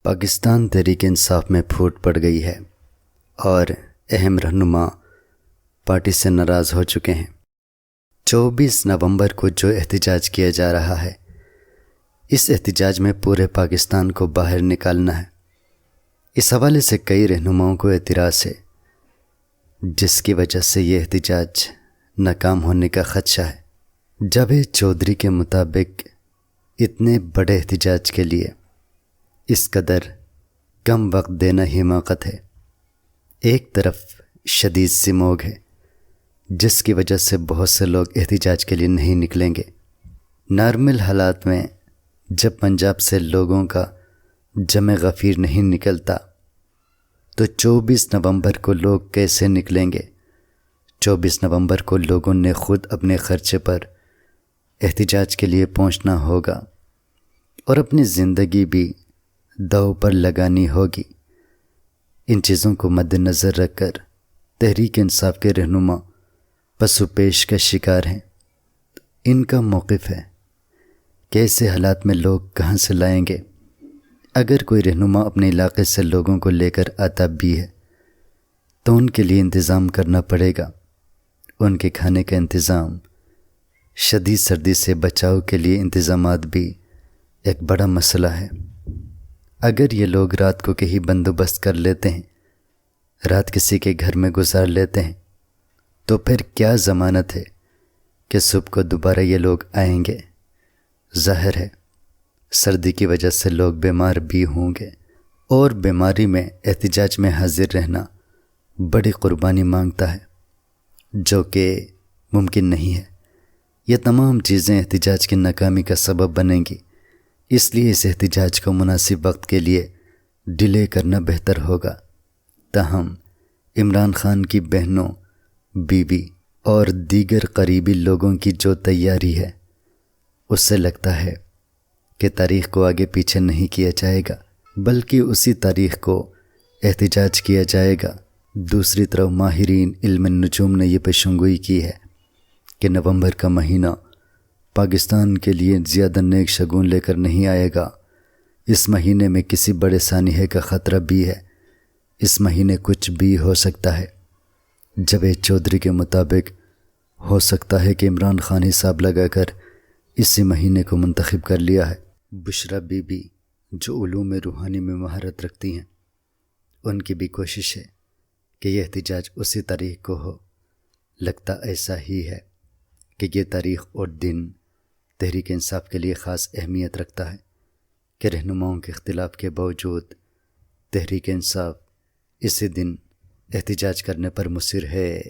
پاکستان تحریک انصاف میں پھوٹ پڑ گئی ہے اور اہم رہنما پارٹی سے ناراض ہو چکے ہیں۔ 24 نومبر کو جو احتجاج کیا جا رہا ہے، اس احتجاج میں پورے پاکستان کو باہر نکالنا ہے۔ اس حوالے سے کئی رہنماؤں کو اعتراض ہے، جس کی وجہ سے یہ احتجاج ناکام ہونے کا خدشہ ہے۔ جاوید چودھری کے مطابق اتنے بڑے احتجاج کے لیے اس قدر کم وقت دینا حماقت ہے۔ ایک طرف شدید سموگ ہے، جس کی وجہ سے بہت سے لوگ احتجاج کے لیے نہیں نکلیں گے۔ نارمل حالات میں جب پنجاب سے لوگوں کا جمع غفیر نہیں نکلتا تو 24 نومبر کو لوگ کیسے نکلیں گے؟ 24 نومبر کو لوگوں نے خود اپنے خرچے پر احتجاج کے لیے پہنچنا ہوگا اور اپنی زندگی بھی داؤ پر لگانی ہوگی۔ ان چیزوں کو مد نظر رکھ کر تحریک انصاف کے رہنما پس و پیش کا شکار ہیں۔ ان کا موقف ہے کہ ایسے حالات میں لوگ کہاں سے لائیں گے؟ اگر کوئی رہنما اپنے علاقے سے لوگوں کو لے کر آتا بھی ہے تو ان کے لیے انتظام کرنا پڑے گا۔ ان کے کھانے کا انتظام، شدید سردی سے بچاؤ کے لیے انتظامات بھی ایک بڑا مسئلہ ہے۔ اگر یہ لوگ رات کو کہیں بندوبست کر لیتے ہیں، رات کسی کے گھر میں گزار لیتے ہیں، تو پھر کیا ضمانت ہے کہ صبح کو دوبارہ یہ لوگ آئیں گے؟ ظاہر ہے سردی کی وجہ سے لوگ بیمار بھی ہوں گے، اور بیماری میں احتجاج میں حاضر رہنا بڑی قربانی مانگتا ہے، جو کہ ممکن نہیں ہے۔ یہ تمام چیزیں احتجاج کی ناکامی کا سبب بنیں گی، اس لیے اس احتجاج کو مناسب وقت کے لیے ڈیلے کرنا بہتر ہوگا۔ تاہم عمران خان کی بہنوں، بیوی اور دیگر قریبی لوگوں کی جو تیاری ہے، اس سے لگتا ہے کہ تاریخ کو آگے پیچھے نہیں کیا جائے گا، بلکہ اسی تاریخ کو احتجاج کیا جائے گا۔ دوسری طرف ماہرین علم النجوم نے یہ پیشنگوئی کی ہے کہ نومبر کا مہینہ پاکستان کے لیے زیادہ نیک شگون لے کر نہیں آئے گا۔ اس مہینے میں کسی بڑے سانحے کا خطرہ بھی ہے، اس مہینے کچھ بھی ہو سکتا ہے۔ جاوید چودھری کے مطابق ہو سکتا ہے کہ عمران خان حساب لگا کر اسی مہینے کو منتخب کر لیا ہے۔ بشرا بی بی جو علوم روحانی میں مہارت رکھتی ہیں، ان کی بھی کوشش ہے کہ یہ احتجاج اسی تاریخ کو ہو۔ لگتا ایسا ہی ہے کہ یہ تاریخ اور دن تحریک انصاف کے لیے خاص اہمیت رکھتا ہے کہ رہنماؤں کے اختلاف کے باوجود تحریک انصاف اسی دن احتجاج کرنے پر مصر ہے۔